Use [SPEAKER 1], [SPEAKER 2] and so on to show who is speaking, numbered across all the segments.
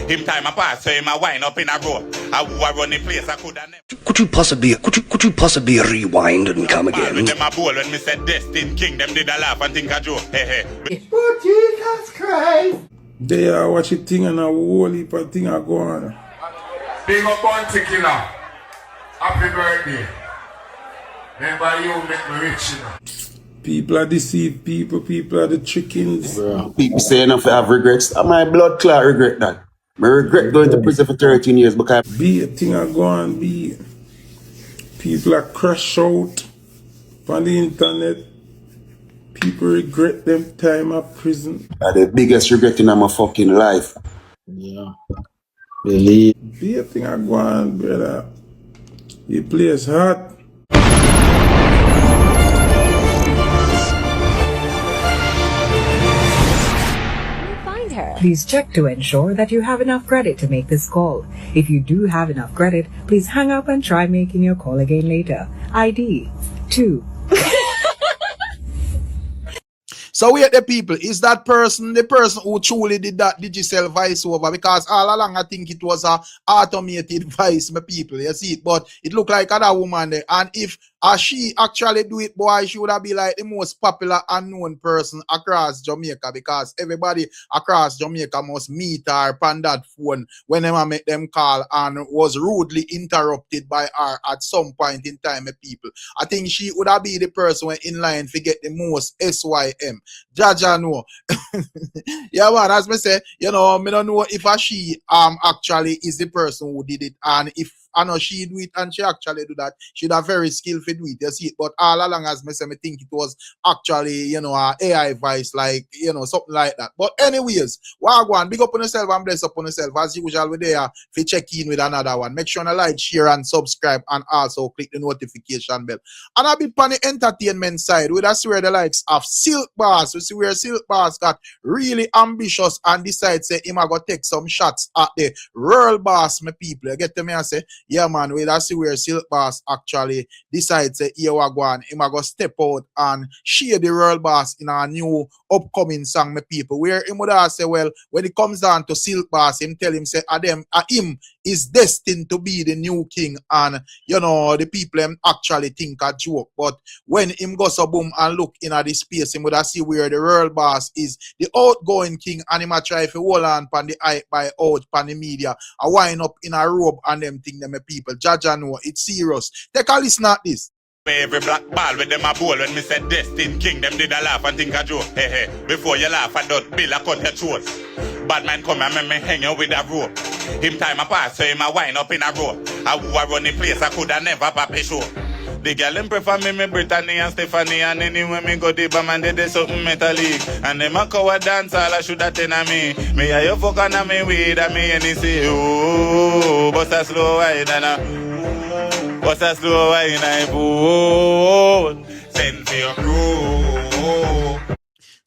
[SPEAKER 1] Him time a pass, so him a wind up in a row. I run the place, I could have never.
[SPEAKER 2] Could you possibly rewind and come again?
[SPEAKER 1] With them a bowl when me said Destin King, them did a laugh and think a joke. Hey.
[SPEAKER 3] Oh, Jesus Christ!
[SPEAKER 4] They are watch a thing and a whole heap of thing are going.
[SPEAKER 3] Big up Bounty Killer. Happy birthday. Remember you make me rich, you know.
[SPEAKER 4] People are deceived people, people are the chickens.
[SPEAKER 5] Bro. People say enough I have regrets. My blood clot regret that. I regret going to prison for 13 years because
[SPEAKER 4] Be a thing are going, be people are crash out on the internet. People regret them time at prison.
[SPEAKER 5] the biggest regret in my fucking life.
[SPEAKER 6] Yeah. Believe.
[SPEAKER 4] Be a thing are going, brother. The place hot.
[SPEAKER 7] Find her. Please check to ensure that you have enough credit to make this call. If you do have enough credit, please hang up and try making your call again later. ID 2.
[SPEAKER 8] So wait, the people, is that person the person who truly did that digital voiceover? Because all along I think it was a automated voice, my people, you see it, but it looked like other woman there. And if she actually do it, boy, she would have been like the most popular unknown person across Jamaica, because everybody across Jamaica must meet her on that phone whenever make them call, and was rudely interrupted by her at some point in time, my people. I think she would have been the person in line to get the most SYM. Jaja know. Yeah, man, as me say, you know, me don't know if she actually is the person who did it, and if I know she do it and she actually do that, she'd have very skillful do it, you see it. But all along, as me say, me think it was actually, you know, a AI voice, like, you know, something like that. But anyways, wagwan, big up on yourself and bless up on yourself. As usual, we're there to check in with another one. Make sure you like, share, and subscribe, and also click the notification bell. And I'll be on the entertainment side, we that's where the likes of Silk Boss. We see where Silk Boss got really ambitious and decide say him a go take some shots at the World Boss, my people. You get to me and say, yeah, man, we that's where Silk Boss actually decides say, here we go on, him a go step out and share the World Boss in a new upcoming song, my people. Where him would say, well, when it comes down to Silk Boss, him tell him say, him is destined to be the new king, and you know the people actually think a joke. But when him go so boom and look in at the space, him would see where the World Boss is the outgoing king, and him a try to hold on pan the hype by out pan the media, a wind up in a robe and them thing them people. Jaja know it's serious. Take a listen at this.
[SPEAKER 1] Every black ball with them a bowl when me said Destin King, them did a laugh and think a joke. Hey. Before you laugh, I don't bill a cut your throat. Bad man come and make me hang out with a rope. Him time a pass, so him a wind up in a row. I run the place, I could have never pop a show. The girl them prefer me Brittany and Stephanie, and anyway me go deep and they do something metallic. And them a coward dance all I should attend a me. Me a you fuck on a me weed and me and he say, oh, bust a slow wine and a what's a slow wine I boom. Send for your crew.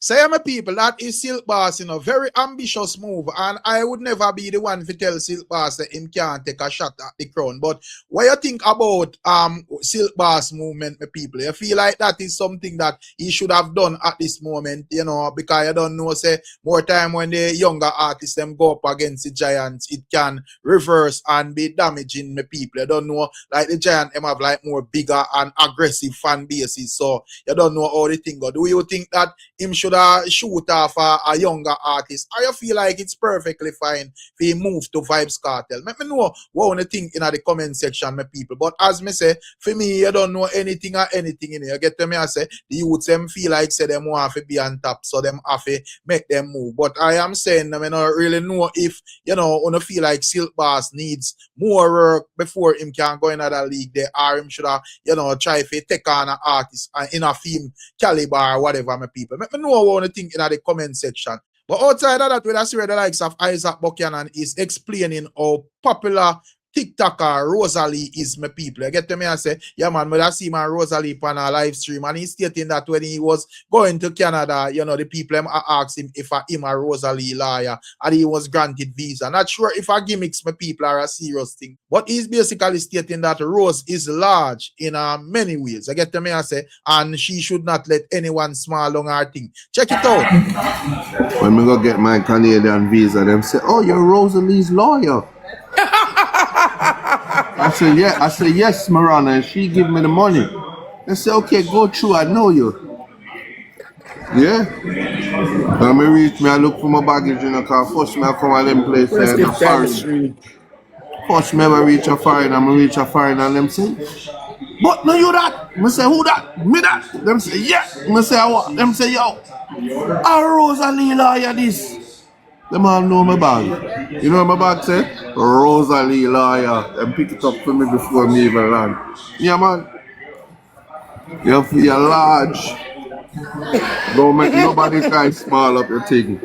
[SPEAKER 8] Say, my people, that is Silk Boss, you know, very ambitious move, and I would never be the one to tell Silk Boss that him can't take a shot at the crown. But what you think about Silk Boss movement, my people? You feel like that is something that he should have done at this moment, you know, because you don't know, say, more time when the younger artists them go up against the giants, it can reverse and be damaging, my people. You don't know, like the giant them have like more bigger and aggressive fan bases, so you don't know how the thing go. Do you think that him should shoot off a younger artist? I feel like it's perfectly fine for him move to Vybz Kartel. Let me know what you think in the comment section, my people. But as me say, for me, you don't know anything or anything in it. You get to me, I say, the youths them feel like say them want to be on top, so them have to make them move. But I am saying, I don't really know if, you know, you feel like Silk Boss needs more work before him can go in another league there, or him should have, you know, try to take on an artist in a film caliber or whatever, my people. Let me know what you think in the comment section. But outside of that, we see where the likes of Isaac Buchanan is explaining how popular TikToker Rosali is my people. You get to me and say, yeah man, but I see my Rosali on a live stream and he's stating that when he was going to Canada, you know, the people asked him if him a Rosali lawyer and he was granted visa. Not sure if a gimmicks my people are a serious thing. But he's basically stating that Rose is large in many ways. I get to me and say, and she should not let anyone small on her thing. Check it out.
[SPEAKER 9] When we go get my Canadian visa, them say, oh, you're Rosalie's lawyer. I say, yes, Marana, and she give me the money. I say, okay, go through, I know you. Yeah. When me reach me, I look for my baggage in the car. First me I come at them place and a foreign. First me ever reach a foreign, and me reach a foreign and them say, but no you that. Me say, who that? Me that. Them say, yeah. Me say, what? Them say, yo, a Rosalie lawyer this. Them all know my bag. You know what my bag say? Rosalie lawyer. Them pick it up for me before me even land. Yeah, man. You feel large. Don't make nobody try small up your thing.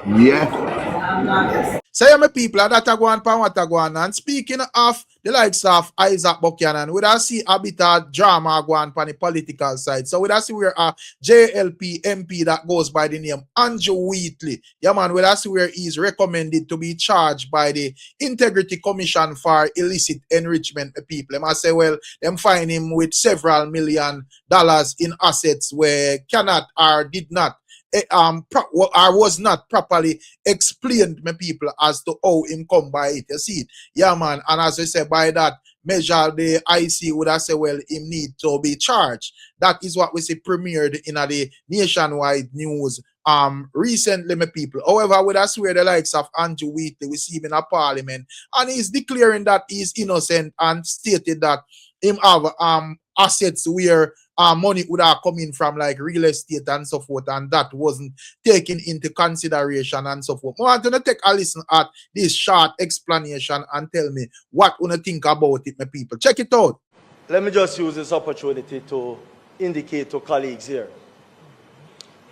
[SPEAKER 9] Yeah.
[SPEAKER 8] Say my people that are going pan what are going on. Speaking of the likes of Isaac Buchanan, we don't see a bit of drama going on the political side. So we don't see where a JLP MP that goes by the name Andrew Wheatley. Yeah man, we don't see where he's recommended to be charged by the Integrity Commission for Illicit Enrichment of people. They must say, well, them find him with several $1 million in assets where cannot or did not or was not properly explained, my people, as to how him come by it. You see it? Yeah, man. And as I said, by that measure, the IC would have said, well, him need to be charged. That is what we see premiered in the nationwide news recently, my people. However, we that's where the likes of Andrew Wheatley we see him in a parliament, and he's declaring that he's innocent and stated that him have assets where money would have come in from like real estate and so forth, and that wasn't taken into consideration and so forth. I want to take a listen at this short explanation and tell me what you think about it, my people. Check it out.
[SPEAKER 10] Let me just use this opportunity to indicate to colleagues here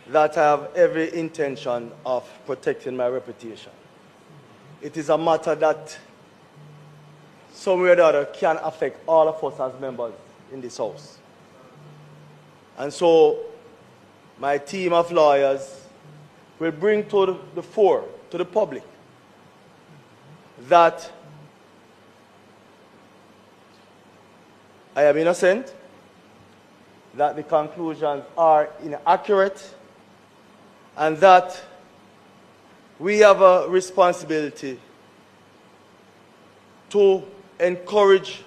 [SPEAKER 10] that I have every intention of protecting my reputation. It is a matter that somewhere or the other can affect all of us as members in this house. And so my team of lawyers will bring to the fore, to the public, that I am innocent, that the conclusions are inaccurate, and that we have a responsibility to encourage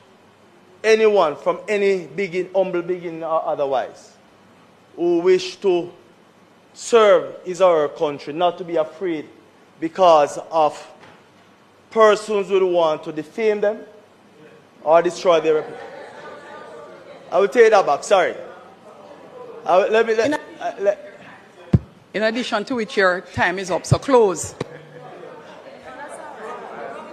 [SPEAKER 10] anyone from any humble beginning or otherwise who wish to serve his or her country, not to be afraid because of persons who want to defame them or destroy their reputation. I will take that back, sorry.
[SPEAKER 11] In addition to which your time is up, so close.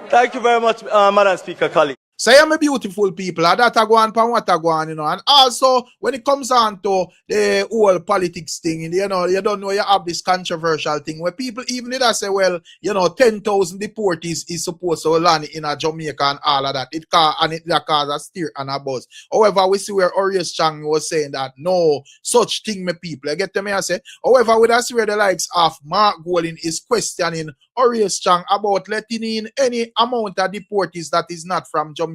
[SPEAKER 10] Thank you very much, Madam Speaker, colleague.
[SPEAKER 8] Say I'm a beautiful people, and that are going pan what are going, you know. And also when it comes on to the whole politics thing, you know, you don't know you have this controversial thing where people even did say, well, you know, 10,000 deportees is supposed to land in a Jamaica and all of that. It cause a stir and a buzz. However, we see where Orius Chang was saying that no such thing, my people. I get to me I say. However, we see where the likes of Mark Golding is questioning Orius Chang about letting in any amount of deportees that is not from Jamaica,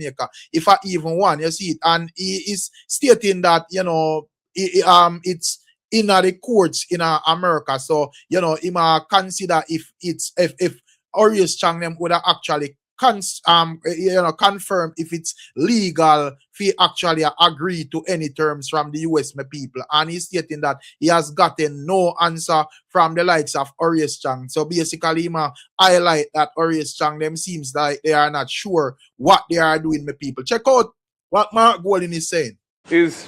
[SPEAKER 8] if I even one, you see it, and he is stating that, you know, it's in the courts in America, so you know, he might consider if Orius Chang them would have actually confirm if it's legal if he actually agree to any terms from the US, my people. And he's stating that he has gotten no answer from the likes of Orius Chang. So basically, he might highlight that Orius Chang them seems like they are not sure what they are doing, my people. Check out what Mark Golding is saying.
[SPEAKER 12] Is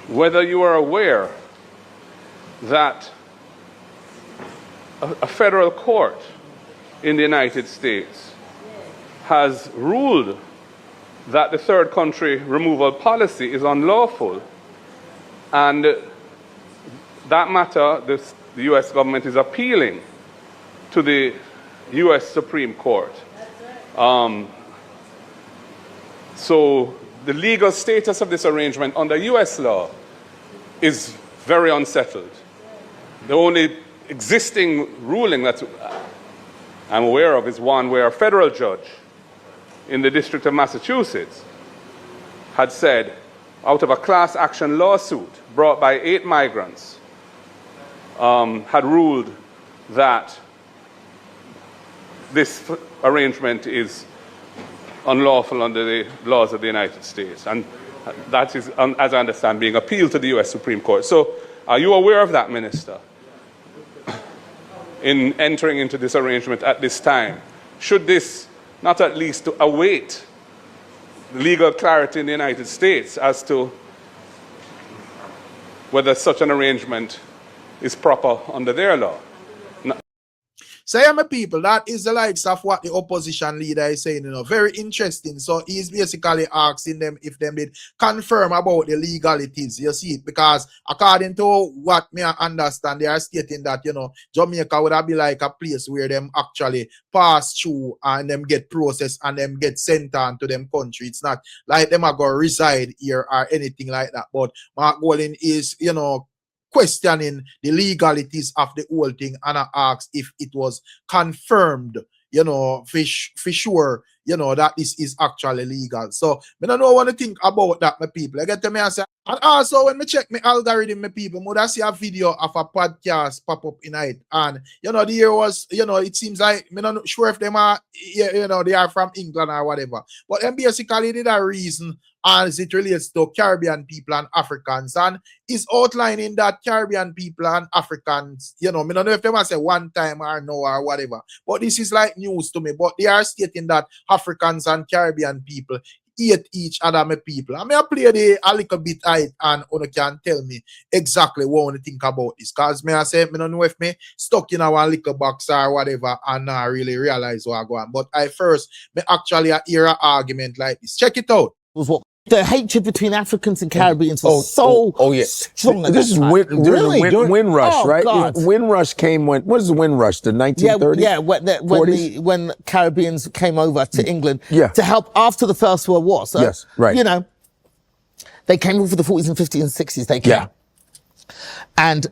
[SPEAKER 12] whether you are aware that a federal court in the United States has ruled that the third country removal policy is unlawful, and that matter the U.S. government is appealing to the U.S. Supreme Court. So the legal status of this arrangement under U.S. law is very unsettled. The only existing ruling that I'm aware of is one where a federal judge in the District of Massachusetts had said, out of a class action lawsuit brought by 8 migrants, had ruled that this arrangement is unlawful under the laws of the United States. And that is, as I understand, being appealed to the U.S. Supreme Court. So are you aware of that, Minister, in entering into this arrangement at this time? Should this not at least await legal clarity in the United States as to whether such an arrangement is proper under their law?
[SPEAKER 8] So yeah, my people, that is the likes of what the opposition leader is saying, very interesting. So he's basically asking them if they did confirm about the legalities, you see it, because according to what me understand, they are stating that, Jamaica would have be like a place where them actually pass through and them get processed and them get sent on to them country. It's not like them are going to reside here or anything like that. But Mark Golden is, questioning the legalities of the whole thing, and I asked if it was confirmed, for sure, that this is actually legal. So, I don't know what to think about that, my people. I get to me and say, and also when I check my algorithm, my people, I see a video of a podcast pop up in it, and the year was, it seems like I'm not sure if them are, they are from England or whatever, but them basically did a reason as it relates to Caribbean people and Africans, and is outlining that Caribbean people and Africans, I don't know if they must say one time or no or whatever, but this is like news to me. But they are stating that Africans and Caribbean people hate each other, my people. I may play a little bit and you can tell me exactly what you think about this. Because I say, I don't know if me stuck in our little box or whatever and not really realize what I go on. But I first may actually hear an argument like this. Check it out.
[SPEAKER 13] Was what the hatred between Africans and Caribbeans was so strong.
[SPEAKER 14] This is during the Windrush, right?
[SPEAKER 13] God.
[SPEAKER 14] Windrush came when? What is the Windrush? The 1930s?
[SPEAKER 13] Yeah, when Caribbeans came over to England to help after the First World War. So,
[SPEAKER 14] yes, right.
[SPEAKER 13] They came over the 40s and 50s and 60s. They came. Yeah. And,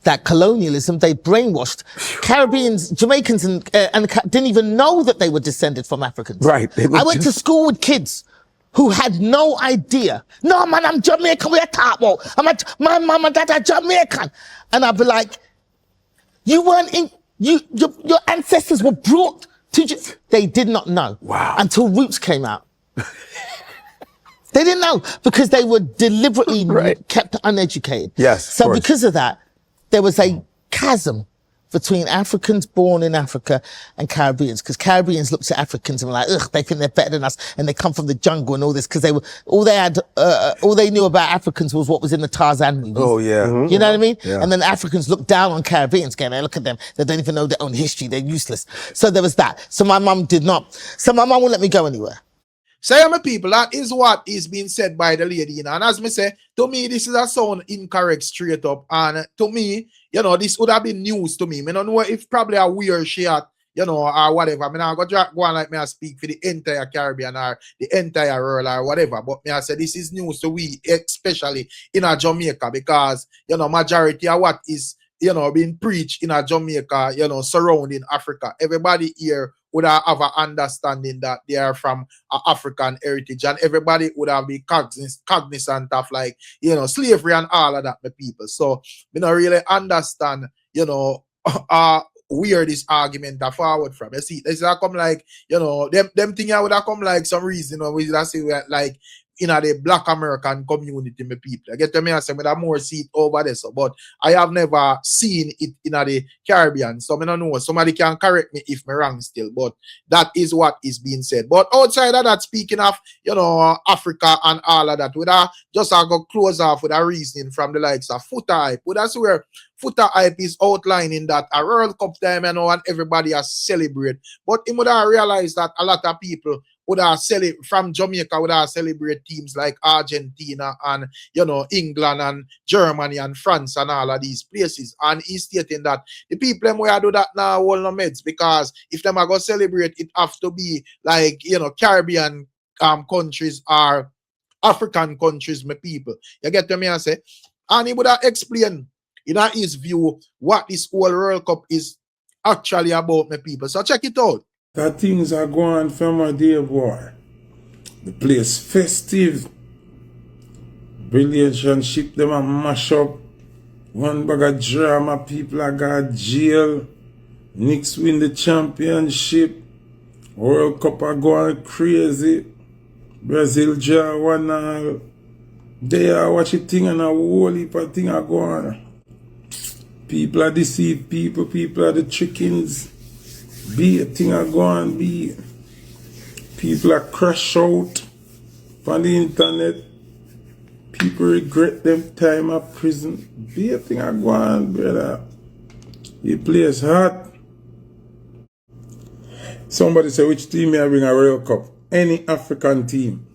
[SPEAKER 13] that colonialism, they brainwashed Caribbeans, Jamaicans, and didn't even know that they were descended from Africans.
[SPEAKER 14] Right.
[SPEAKER 13] I went to school with kids who had no idea. No, man, I'm Jamaican. We're talking about. My mom and dad are Jamaican. And I'd be like, you weren't in, your ancestors were brought to, they did not know.
[SPEAKER 14] Wow.
[SPEAKER 13] Until Roots came out. They didn't know because they were deliberately kept uneducated.
[SPEAKER 14] Yes.
[SPEAKER 13] So because of that, there was a chasm between Africans born in Africa and Caribbeans, because Caribbeans looked at Africans and were like, ugh, they think they're better than us, and they come from the jungle and all this, because all they knew about Africans was what was in the Tarzan movies.
[SPEAKER 14] Oh yeah.
[SPEAKER 13] You know what I mean?
[SPEAKER 14] Yeah.
[SPEAKER 13] And then Africans looked down on Caribbeans, going, hey, look at them, they don't even know their own history, they're useless. So there was that. So my mum won't let me go anywhere.
[SPEAKER 8] So my people, that is what is being said by the lady, and as me say, to me, this is a sound incorrect straight up, and to me, this would have been news to me. I don't know if probably a weird shit, or whatever. I mean, I'm going to go on like me I speak for the entire Caribbean or the entire world or whatever, but me I say this is news to we, especially in a Jamaica, because, majority of what is, being preached in a Jamaica, surrounding Africa, everybody here would have an understanding that they are from African heritage, and everybody would have been cognizant of slavery and all of that, my people. So, don't really understand, where this argument are forward from. You see, this is come like, them thing would have come like some reason, we would say like, in the Black American community, my people. I get to me and say, I have more seat over there, so, but I have never seen it in the Caribbean, so I don't know. Somebody can correct me if I'm wrong still, but that is what is being said. But outside of that, speaking of, Africa and all of that, just go close off with a reasoning from the likes of Foota hype. That's where Foota hype is outlining that a World Cup time, and everybody has celebrated. But he would have realized that a lot of people would have from Jamaica would have celebrate teams like Argentina and England and Germany and France and all of these places. And he's stating that the people them where do that now all no meds, because if them are gonna celebrate, it have to be like Caribbean countries or African countries, my people. You get what I say? And he would have explained in his view what this whole World Cup is actually about, my people. So check it out.
[SPEAKER 4] That things are going from a day, boy. The place festive. Relationship them a mash up. One bag of drama, people are got jail. Knicks win the championship. World Cup are going crazy. Brazil draw 1-0. They are watching thing and a whole heap of thing are going. People are deceived people. People are the chickens. Be a thing are going be. People are crash out on the internet. People regret them time of prison. Be a thing are going, brother. The place hot. Somebody say which team may I bring a World Cup? Any African team.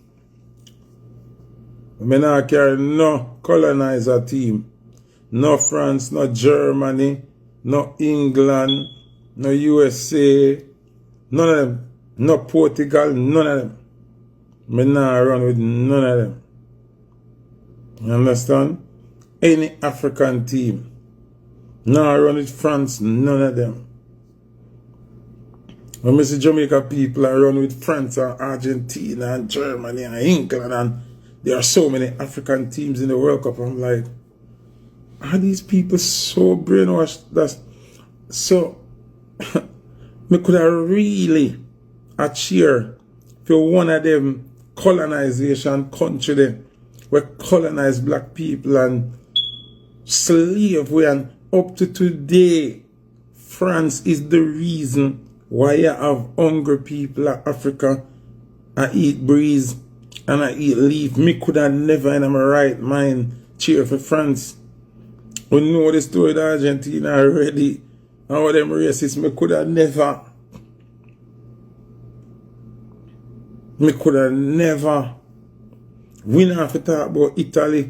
[SPEAKER 4] I mean, I carry no colonizer team. No France, no Germany, no England, no USA, none of them. No Portugal, none of them. I not run with none of them. You understand? Any African team. No run with France, none of them. When I see Jamaica people I run with France and Argentina and Germany and England, and there are so many African teams in the World Cup, I'm like, are these people so brainwashed? That's so me could have really a cheer for one of them colonization country there where colonized black people and slave we, and up to today France is the reason why you have hungry people in Africa. I eat breeze and I eat leaf. Me could have never in my right mind cheer for France. We know the story of Argentina already. And all them racists, me could have never. Me could have never. We don't have to talk about Italy.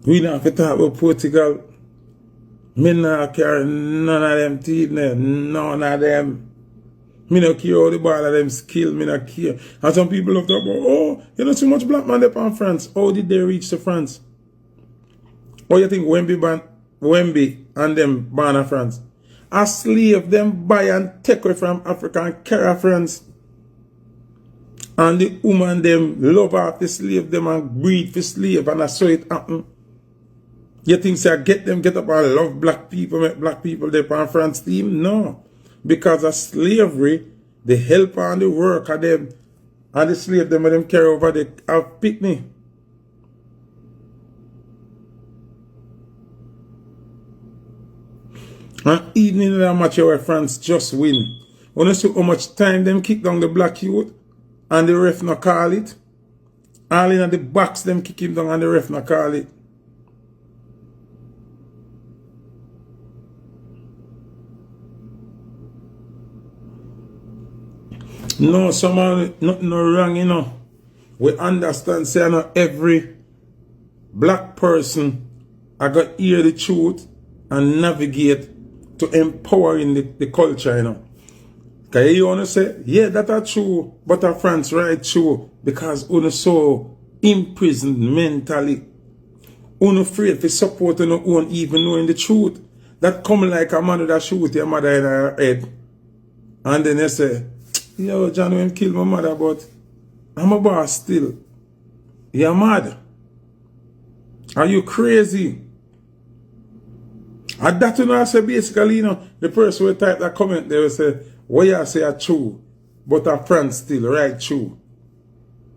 [SPEAKER 4] We don't have to talk about Portugal. Me not care none of them teeth there. None of them. Me not care how the ball of them skill. Me not care. And some people love to talk about, oh, you know too much black man there in France. How did they reach to France? What you think Wemby and them born in France? A slave them buy and take away from Africa and carry France. And the woman them love off the slave them and breed for slave, and that's how it happen. You think say get up and love black people, make black people there on France team? No. Because of slavery, the help and the work of them and the slave them and them carry over the picnic. And even in that match where France just win, when you see how much time them kick down the black youth and the ref not call it, all in the box them kick him down and the ref not call it. No, someone nothing no wrong, you know. We understand, say not every black person I got hear the truth and navigate to empowering the culture, you know. Because you want to say, yeah, that's true, but our France right true, because you're so imprisoned mentally. You're afraid to support your own even knowing the truth. That come like a man that shoot your mother in her head. And then you say, yo, John, when kill my mother, but I'm a boss still. You're mad. Are you crazy? And that you know, I say basically, you know, the person will type that comment, they will say, what you say are true, but our friends still right true.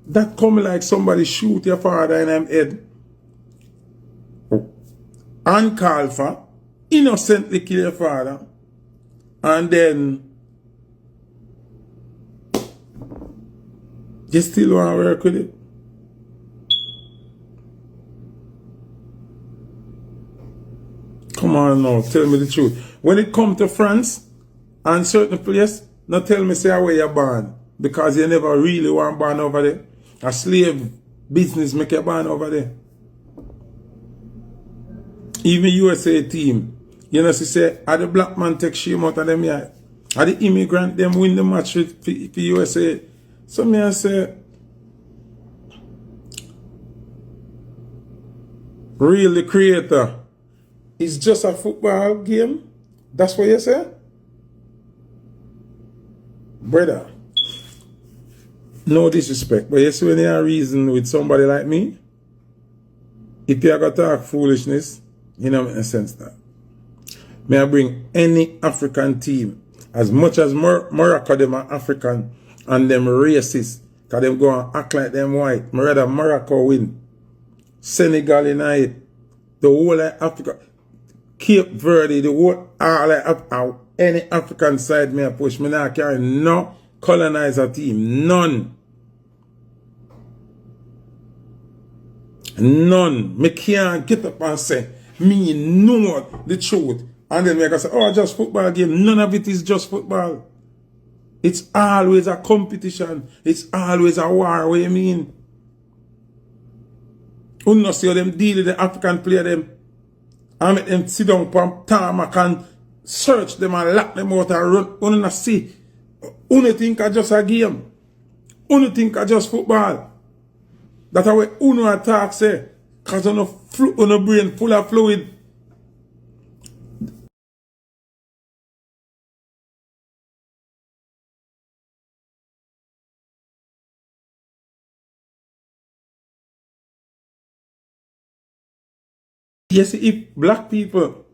[SPEAKER 4] That come like somebody shoot your father in him head. And call for, innocently kill your father. And then you still want to work with it? Come on now, tell me the truth. When it comes to France and certain place, not tell me say where you're born. because you never really want born over there. A slave business make you born over there. Even USA team, you know, she say, are the black man take shame out of them here? Are the immigrant them win the match for USA? So me I say, real the creator is just a football game? That's what you say? Brother, no disrespect, but you see when you have reason with somebody like me, if you got to talk foolishness, you know, make sense that. May I bring any African team, as much as Morocco them are African and them racist, because them go and act like them white. I rather Morocco win. Senegal in it, the whole of Africa, Cape Verde, the whole all of any African side me I push. Me not carry no colonizer team. None. None. Me can't get up and say, me know the truth. And then me can say, oh, just football game. None of it is just football. It's always a competition. It's always a war. What you mean? You not see how them deal with the African player them. I make them sit down on tarmac and search them and lock them out and run. You not see. You think I just a game. You think I just football. That's how you attack say. Because you no brain full of fluid. Yes, if black people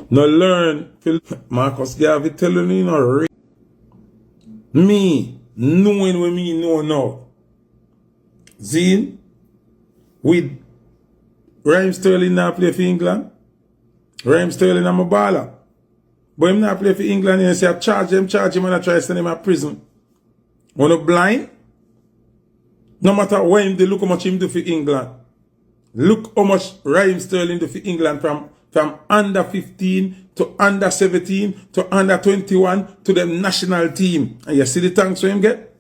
[SPEAKER 4] no learn, Marcus Garvey telling you, me, knowing what me know now. Zine, with Raheem Sterling not play for England. Raheem Sterling am a baller. But him not play for England, and say I charge him and I try to send him to prison. When you blind, no matter what him do, look how much him do for England. Look how much Raheem Sterling do for England from under 15 to under 17 to under 21 to them national team. And you see the thanks for him get?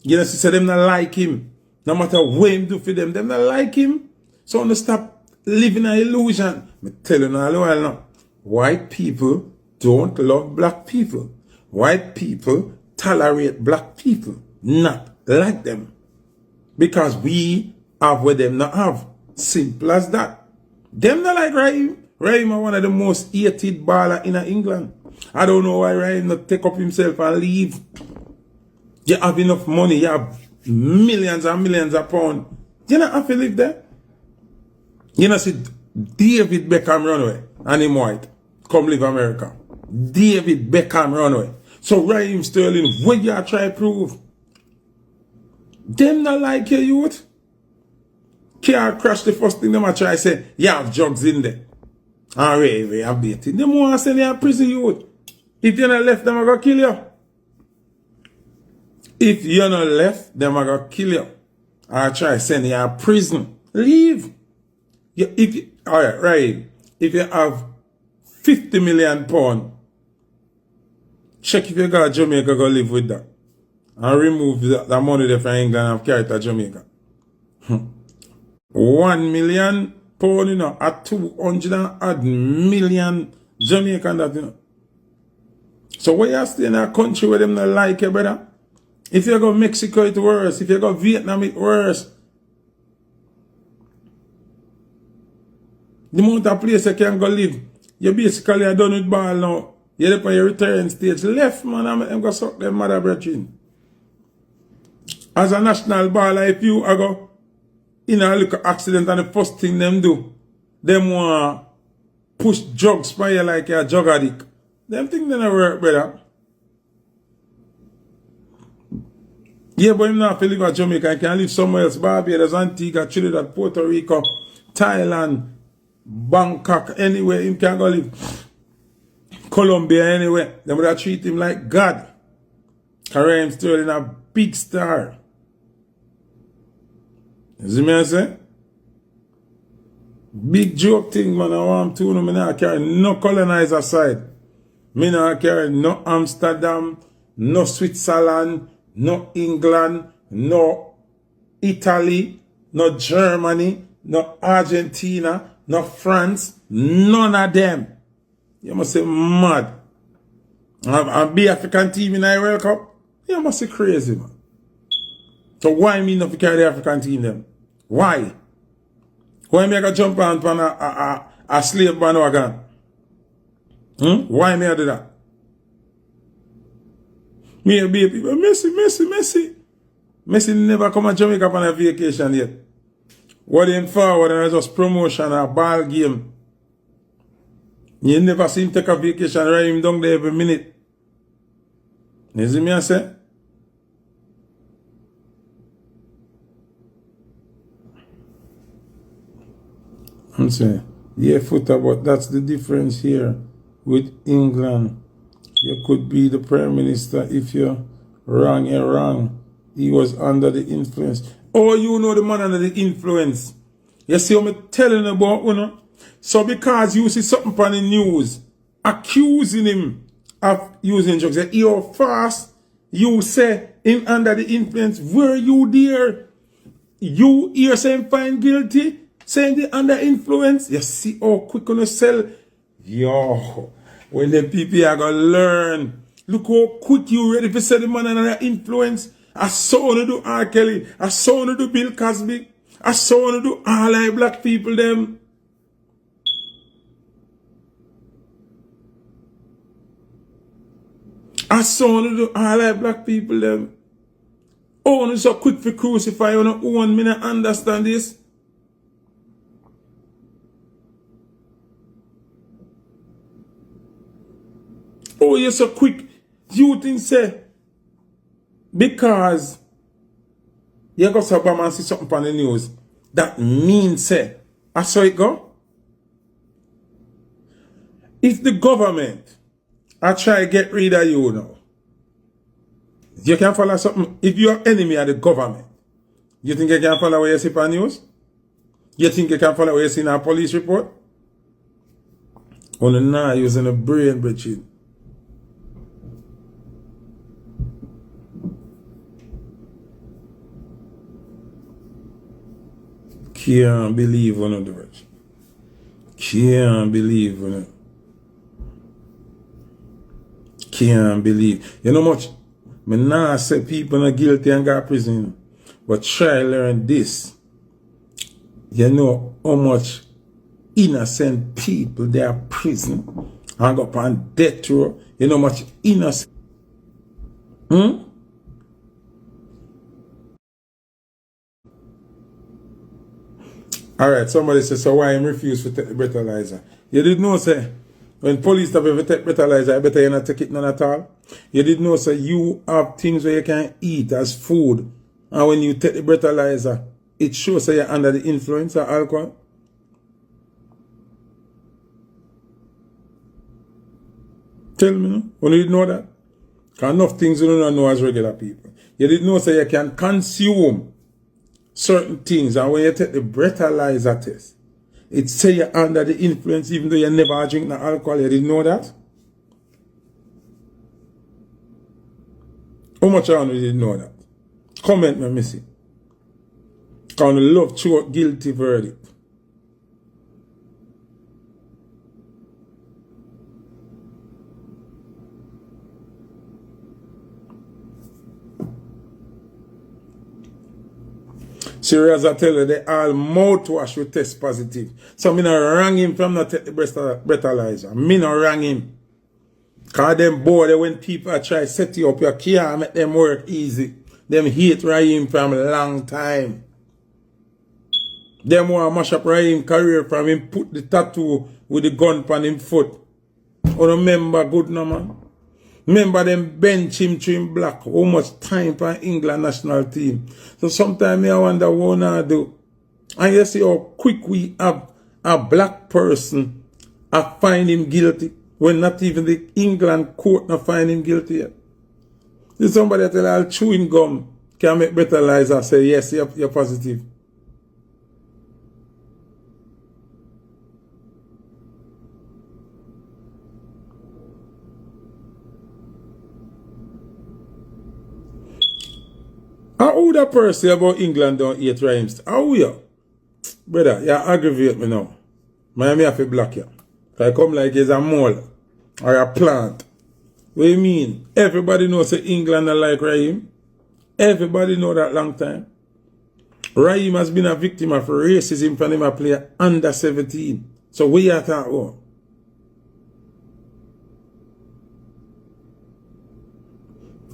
[SPEAKER 4] You know, see them not like him. No matter what him do for them not like him. So I want to stop living an illusion. I tell you now, now, white people don't love black people. White people tolerate black people. Not like them. Because we have what them not have. Simple as that. Them not like Raheem. Raheem is one of the most hated baller in England. I don't know why Raheem not take up himself and leave. You have enough money. You have millions and millions of pounds. You not have to live there. You know, see, David Beckham run away. And him white. Come live America. David Beckham run away. So Raheem Sterling, what you try to prove? Them not like your youth. Car crash, the first thing them I try to say, you have drugs in there. And we have dating. Them want to send you to prison youth. If you're not left, them are going to kill you. If you're not left, them are going to kill you. I try to send you to prison. Leave. Alright, right. If you have 50 million pounds, check if you got Jamaica, go live with that. And remove the money there from England and carry it to Jamaica. 1 million pound, you know, at 200 million Jamaican that, you know. So where you stay in a country where them not like you, brother? If you go Mexico, it's worse. If you go Vietnam, it's worse. The amount of place you can go live, you basically are done with ball now. You're up on your return stage. Left, man, I'm going to suck them mother brethren. As a national baller, if you are go in a little accident and the first thing them do, them want push drugs by you like you're a drug addict. Them things they never work, brother. Yeah, but him not have to live at Jamaica. He can live somewhere else. Barbados, Antigua, Trinidad, Puerto Rico, Thailand, Bangkok, anywhere. Him can go live. Colombia, anywhere. They would treat him like God. Raheem Sterling a big star. You see me I say? Big joke thing, man. I want to know. Me not carry no colonizer side. Me not carry no Amsterdam, no Switzerland, no England, no Italy, no Germany, no Argentina, no France, none of them. You must say mad. And be African team in the World Cup? You must say crazy, man. So why me not to carry the African team them? Why? Why me I go jump on a slave bandwagon? Why me I do that? Me a be people, Messi. Messi never come to Jamaica on a vacation yet. What in forward and just promotion a ball game. You never see him take a vacation, ride him down there every minute. You see me I say? I'm saying, yeah, Foota, but that's the difference here with England. You could be the Prime Minister if you're wrong, you're wrong. He was under the influence. Oh, you know the man under the influence. You see what I'm telling you about, you know? So because you see something on the news accusing him of using drugs, you're fast, you say him under the influence, were you there? You hear saying find guilty? Saying they under influence? You see how quick on the sell? Yo, when the people are going to learn. Look how quick you ready to sell the man under influence. I saw want to do R. Kelly. I saw want to do Bill Cosby. I saw want to do all like black people them. I saw want to do all like black people them. Oh, and so quick for crucify on own. Me not understand this. Oh, you're so quick. You think say because you go to Obama and see something on the news, that means say I saw it go. If the government I try to get rid of you now, you can follow something. If you're enemy of the government, you think you can follow what you see on news? You think you can follow what you see in a police report? Only now using a brain bridging. Can't believe one of the words. Can't believe one of. Can't believe. You know much? Me nah say people are guilty and got prison. But try learn this. You know how much innocent people they are prison and go up on death row. You know how much innocent. Alright, somebody says, so why him refuse to take the breathalyzer? You did know, say, when police stop you take breathalyzer, I better you not take it none at all. You did know, say, you have things where you can eat as food. And when you take the breathalyzer, it shows that you're under the influence of alcohol. Tell me, no? When you didn't know that? Because enough things you don't know as regular people. You didn't know, say, you can consume certain things, and when you take the breathalyzer test, it say you're under the influence even though you never drink the alcohol. You didn't know that? How much of you didn't know that? Comment me, Missy. Because I love to guilty verdict. Serious, I tell you, they all mouthwash will test positive. So me not rang him from not take the breathalyzer. Me not rang him. Because them bored when people try set you up, you can't make them work easy. Them hate Raheem from a long time. Them want to mash up Raheem career from him put the tattoo with the gun on him foot. You remember good no man? Remember them bench him to him black. How much time for England national team. So sometimes I wonder what I do. And you see how quick we have a black person find him guilty when not even the England court not find him guilty yet. There's somebody tell I'll chewing gum can make better lies and say yes, you're positive. How that person about England don't eat rhymes? How you? Brother, you aggravate me now. Miami have to block you. I come like it's a mole or a plant. What do you mean? Everybody knows that England are like Raheem. Everybody know that long time. Raheem has been a victim of racism from him a player under 17. So we are talking about.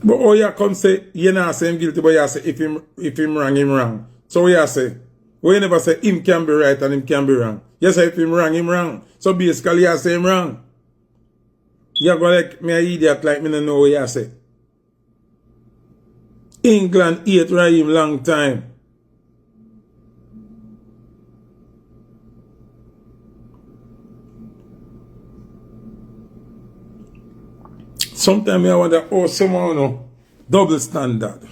[SPEAKER 4] But oh you come say, you not say him guilty, but you say if him wrong, him wrong. So we are say, we never say him can be right and him can be wrong. You say if him wrong, him wrong. So basically you say him wrong. You go like me an idiot like me no know what you say. England ate Raheem long time. Sometimes I wonder, oh, someone know, double standard.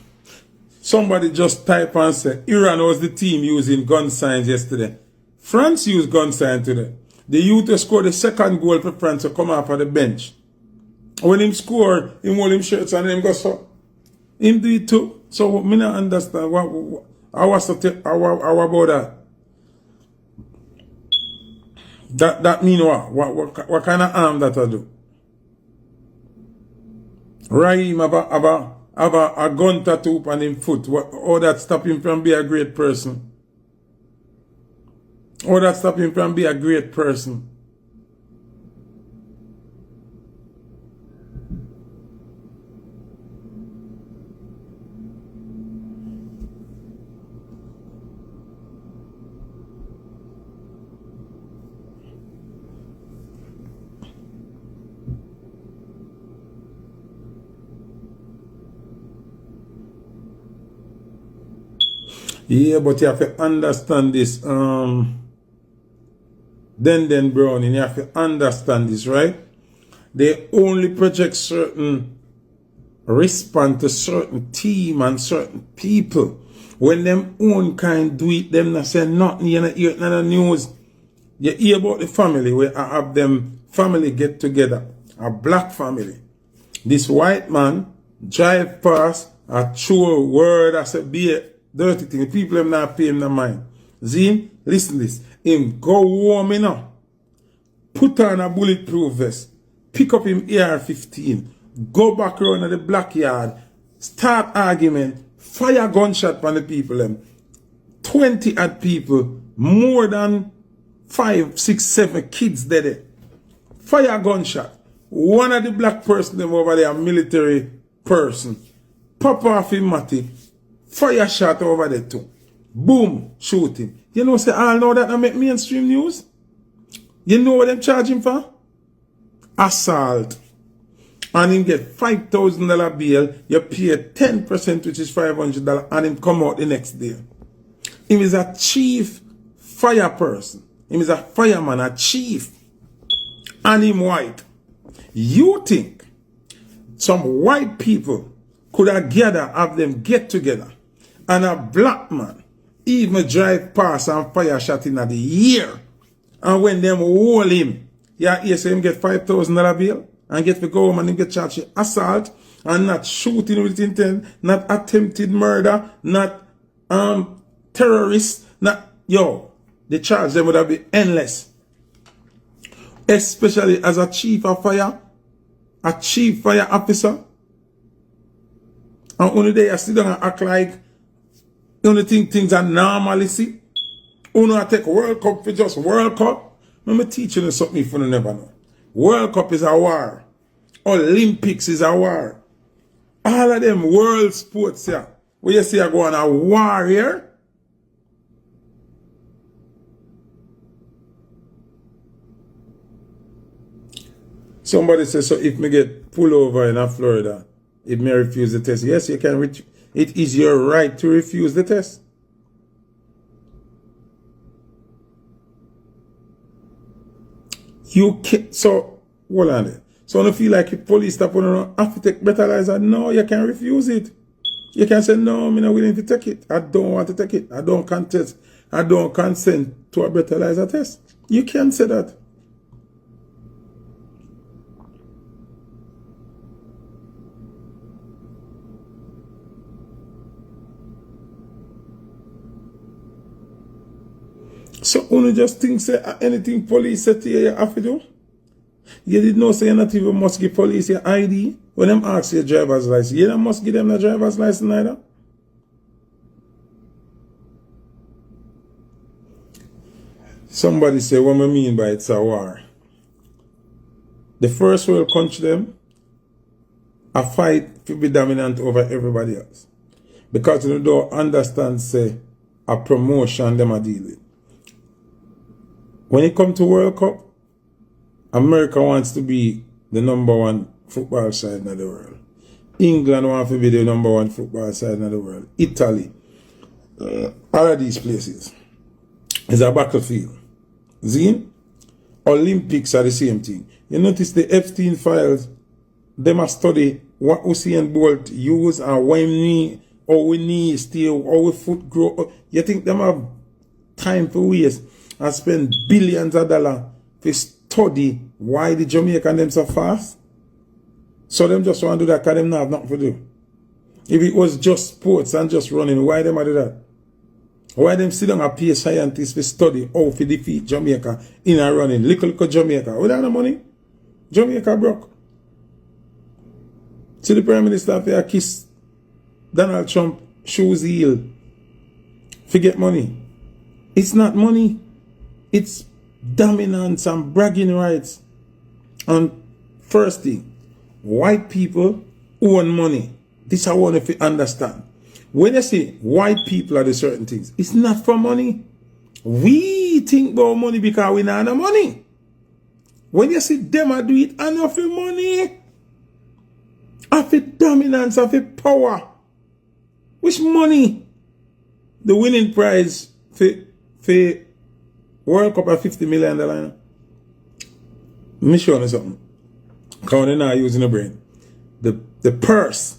[SPEAKER 4] Somebody just type and say, Iran was the team using gun signs yesterday. France used gun signs today. The youth scored the second goal for France to come off of the bench. When him score, him hold him shirts and him go so. Him do it too. So me not understand how about that? That mean what? What kind of harm that I do? Raheem have a gun tattoo on him foot. How that stop him from being a great person? How that stop him from being a great person? Yeah, but you have to understand this. Den Browning, you have to understand this, right? They only project certain respond to certain team and certain people. When them own kind do it, them not say nothing, you not hear none of the news. You hear about the family where I have them family get together. A black family. This white man drive past a true word as a beer. Dirty thing. People them not pay him no mind. See? Listen this. Him go warm enough. Put on a bulletproof vest. Pick up him AR-15. Go back around to the backyard. Start argument. Fire gunshot on the people them. 20 odd people. More than 5, 6, 7 kids dead. Fire gunshot. One of the black person them over there, a military person. Pop off him matic. Fire shot over there too. Boom, shoot him. You know, say, I know that I make mainstream news. You know what them charge him for? Assault. And him get $5,000 bail. You pay 10%, which is $500, and him come out the next day. Him is a chief fire person. Him is a fireman, a chief. And him white. You think some white people could have gathered, have them get together, and a black man even drive past and fire shot in the year. And when them hold him, yeah, you say him get $5,000 bail and get to go home and him get charged with assault and not shooting with intent, not attempted murder, not terrorist, not the charge them would have been endless. Especially as a chief fire officer. And only they sit down and act like you only think things are normalcy. Only I take World Cup for just World Cup. Let me teach you something if you never know. World Cup is a war. Olympics is a war. All of them world sports here. Where you see I go on a war here. Somebody says, so if me get pulled over in Florida, it may refuse the test. Yes, you can. It is your right to refuse the test. You can. So, hold on there. So, don't feel like if police stop on around, have to take breathalyzer. No, you can refuse it. You can say, no, I'm not willing to take it. I don't want to take it. I don't contest. I don't consent to a breathalyzer test. You can say that. So only just think say anything police say to you, you have to do? You did not say you not even must give police your ID when them ask your driver's license. You don't must give them the driver's license either. Somebody say what I mean by it's a war. The first world country them a fight to be dominant over everybody else. Because they don't understand say a promotion them a deal with. When it comes to World Cup, America wants to be the #1 football side in the world. England wants to be the #1 football side in the world. Italy. All of these places is a battlefield. See? Olympics are the same thing. You notice the Epstein files, they must study what Usain Bolt use and when we knee still, how we foot grow. You think them have time for waste and spend billions of dollars to study why the Jamaican them so fast? So them just want to do that because them not have nothing to do. If it was just sports and just running, why them do that? Why them sit down and pay scientists to study how to defeat Jamaica in a running? Little Jamaica. Without the money, Jamaica broke. See the Prime Minister for a kiss Donald Trump shoes heel. Forget money. It's not money. It's dominance and bragging rights. And first thing, white people own money. This I want to understand. When you say white people are the certain things, it's not for money. We think about money because we not have money. When you see them I do it, enough for money. Of it dominance, of it power. Which money? The winning prize for World Cup of $50 million. Let me show you something. Because they're not using the brain. The purse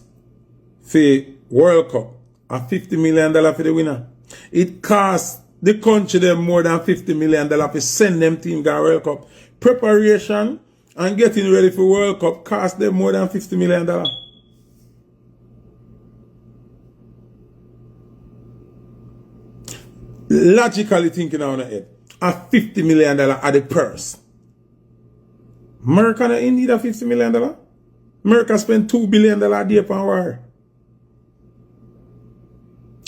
[SPEAKER 4] for World Cup of $50 million for the winner. It costs the country them more than $50 million to send them team to World Cup. Preparation and getting ready for World Cup cost them more than $50 million. Logically thinking on the head, a $50 million at the purse. America in need of $50 million. America spend $2 billion a day on war.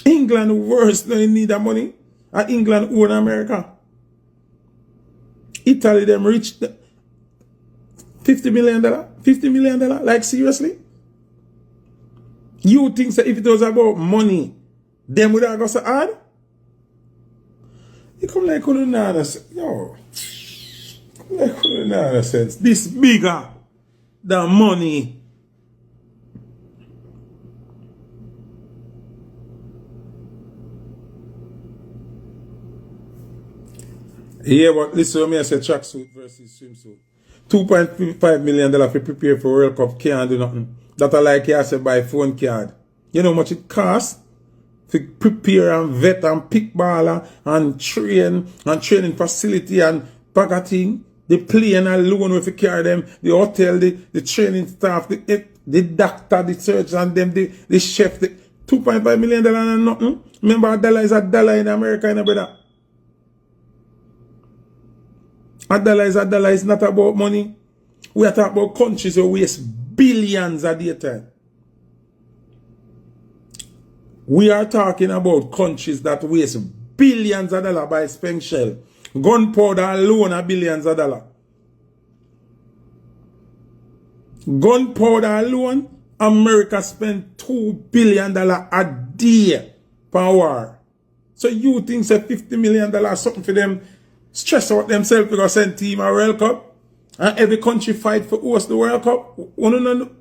[SPEAKER 4] England worse than in need of money. And England own America. Italy them rich $50 million. $50 million? Like seriously? You think that if it was about money, them would have got so hard? You come like couldn't understand. Yo. Like couldn't understand. This bigger than money. Yeah, but listen to me, I said tracksuit versus swimsuit. $2.5 million for prepare for World Cup can't do nothing. That I like you said buy phone card. You know how much it costs? To prepare and vet and pick baller and train and training facility and packing. The plane alone if you carry them, the hotel, the training staff, the doctor, the surgeon, and them, the chef, the $2.5 million and nothing. Remember, a dollar is a dollar in America, you know, brother. A dollar is a dollar. It's not about money. We are talking about countries who waste billions a day time. We are talking about countries that waste billions of dollars by spending shell. Gunpowder alone are billions of dollars. Gunpowder alone, America spend $2 billion a day per war. So you think say $50 million something for them stress out themselves because send team a World Cup and every country fight for host the World Cup? No.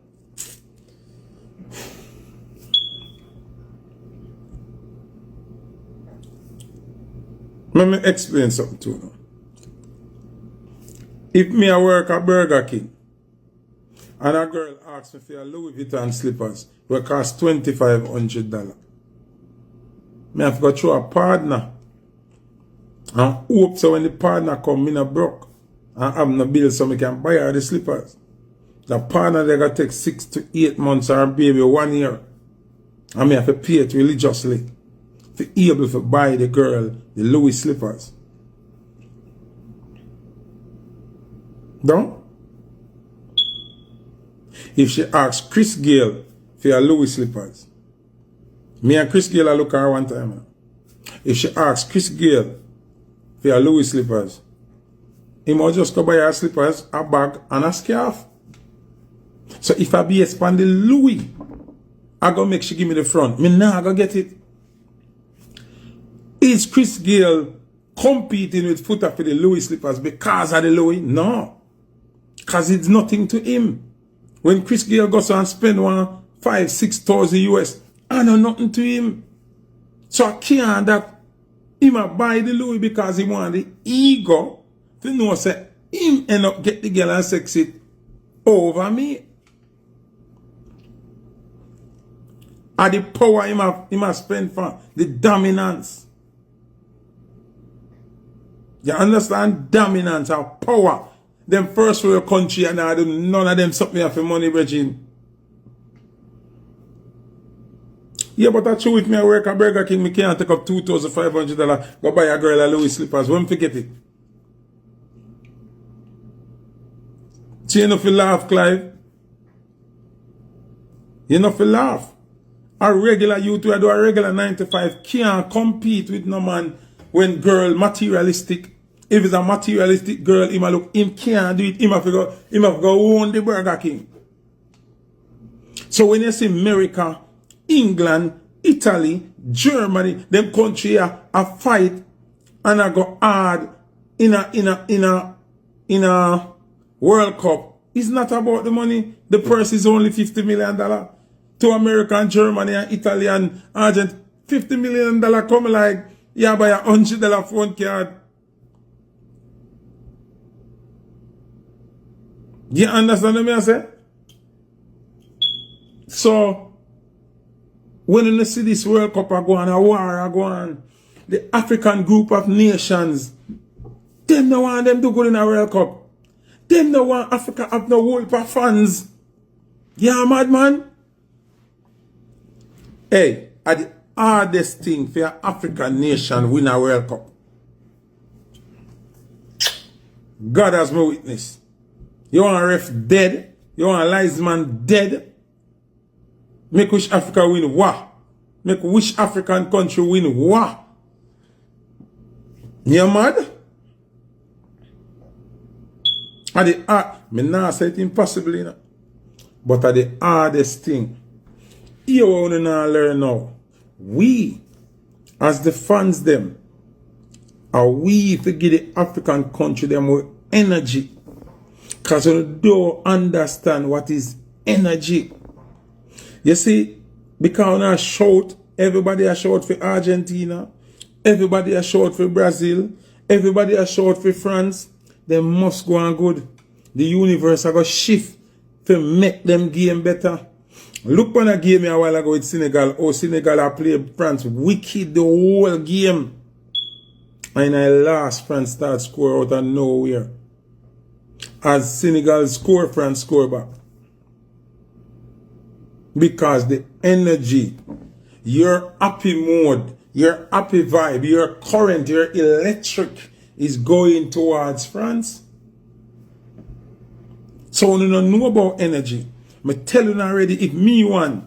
[SPEAKER 4] Let me explain something to you. If me I work at Burger King and a girl asks me for a Louis Vuitton slippers will cost $2,500, me have to go through a partner and hope so when the partner come, me not broke and have no bill so me can buy her the slippers. The partner they got take 6 to 8 months or maybe 1 year. And me have to pay it religiously to be able to buy the girl the Louis slippers. Don't? If she asks Chris Gale for her Louis slippers, me and Chris Gale I look at her one time. If she asks Chris Gale for her Louis slippers, he must just go buy her slippers, a bag, and a scarf. So if I be expand the Louis, I go make she give me the front. Me nah go get it. Is Chris Gale competing with Foota for the Louis slippers because of the Louis? No. Because it's nothing to him. When Chris Gale goes and spend 5,000-6,000 US, I know nothing to him. So I can't that him a buy the Louis because he want the ego to know say him end up get the girl and sex it over me. And the power him a spend for the dominance. You understand? Dominance and power. Them first world country and none of them something have for money, Virgin. Yeah, but that's true with me. I work at Burger King. Me can't take up $2,500 go buy a girl a Louis slippers. When forget it. See, you know if you laugh, Clive. You know if you laugh. A regular youth who do a regular 9 to 5 can't compete with no man when girl materialistic. If it's a materialistic girl, him can't do it. Him have to go own the Burger King. So when you see America, England, Italy, Germany, them country a fight and I go hard in a World Cup, it's not about the money. The purse is only $50 million. To America and Germany and Italy and Argentina, $50 million come like, yeah, buy a $100 phone card. You understand what I say? So, when you see this World Cup go on, a war go on, the African group of nations, them no want them to go in a World Cup. Them no want Africa have no whole of fans. Yeah, madman. Hey, at the hardest thing for an African nation win a World Cup. God has my witness. You want a ref dead? You want a linesman dead? Make wish Africa win war. Make wish African country win war. You mad? At the me nah say it impossible, you know. But at the hardest thing, you want to learn now. We, as the fans them, are we to give the African country them with energy. Because you don't understand what is energy. You see, because I shout, everybody a shout for Argentina, everybody a shout for Brazil, everybody a shout for France, they must go on good. The universe are going to shift to make them game better. Look on a game a while ago with Senegal. Oh, Senegal a play France wicked the whole game. And I last France start score out of nowhere. As Senegal score, France score back. Because the energy, your happy mode, your happy vibe, your current, your electric is going towards France. So when you don't know about energy, I tell you already, if me one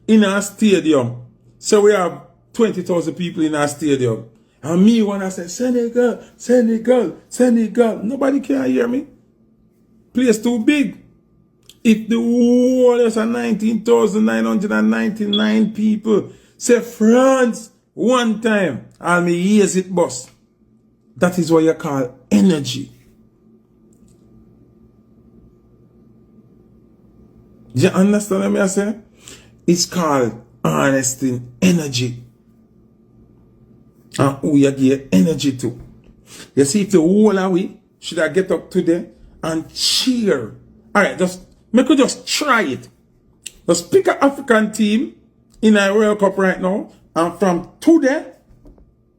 [SPEAKER 4] in a stadium, so we have 20,000 people in a stadium, and me one I say, Senegal, Senegal, Senegal, nobody can hear me. Place too big. If the whole is 19,999 people say France one time, I'll me years it boss. That is what you call energy. Do you understand what I say? It's called harnessing energy. And who you give energy to. You see, if the whole of we should I get up today and cheer. Alright, just make you just try it. Just pick an African team in a World Cup right now, and from today,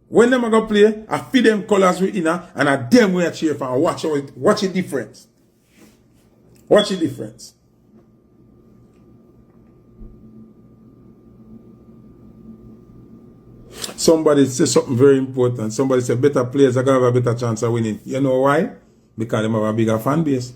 [SPEAKER 4] when them are going to play, I feed them colors with inner, and I them will cheer for and watch the difference. Watch the difference. Somebody say something very important. Somebody say better players are going to have a better chance of winning. You know why? because them have a bigger fan base.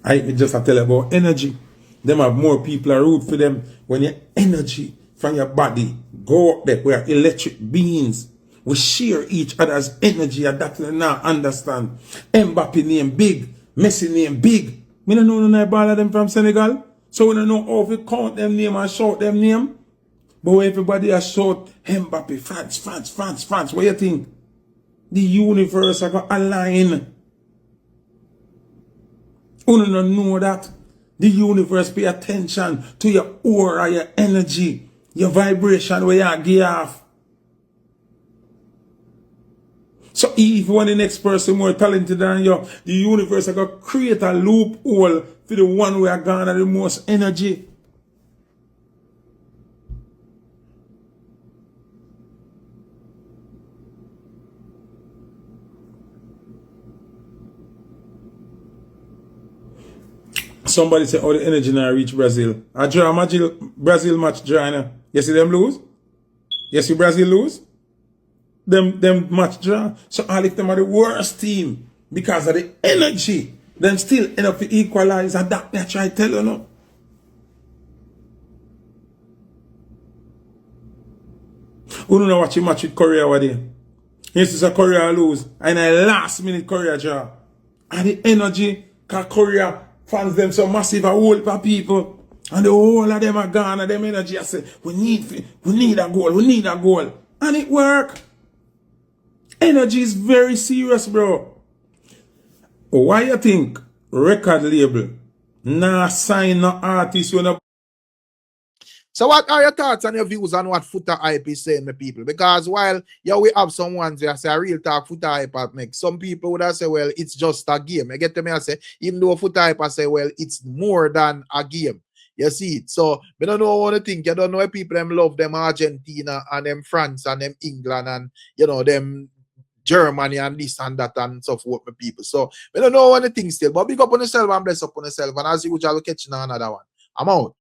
[SPEAKER 4] I just tell you about energy. Them have more people are root for them. When your energy from your body go up there, we are electric beings. We share each other's energy, and that we now understand. Mbappe name big, Messi name big. We don't know none of all of them from Senegal. So we don't know how to count them name and shout them name. But when everybody has shout Mbappe, France, France, France, France, what do you think? The universe are going to align. You don't know that. The universe pay attention to your aura, your energy, your vibration where you give off. So if when the next person more talented than you, the universe are going to create a loophole for the one who are gone at the most energy. Somebody say, oh, the energy now reach Brazil. I draw Brazil match draw now. You see them lose? You see Brazil lose? Them match draw. So all of them are the worst team because of the energy. Them still end up to equalize, and that I try to tell you no. Who don't know watch a match with Korea over there? Yes, it's a Korea lose. And a last minute Korea draw. And the energy, because Korea fans them so massive a whole for people. And the whole of them are gone and them energy I say, we need a goal, we need a goal. And it work. Energy is very serious, bro. Why you think record label nah sign no artist when a...
[SPEAKER 8] So what are your thoughts and your views on what Foota hype is saying, my people? Because while we have some ones that say a real talk Foota hype make, some people would have say, well, it's just a game. I get to me and say, even though Foota hype I say, well, it's more than a game. You see it. So I don't know what to think. You don't know why people them love them Argentina and them France and them England and them Germany and this and that and so forth, my people. So I don't know what to think still. But big up on yourself and bless up on yourself. And as usual, we'll catch you on another one. I'm out.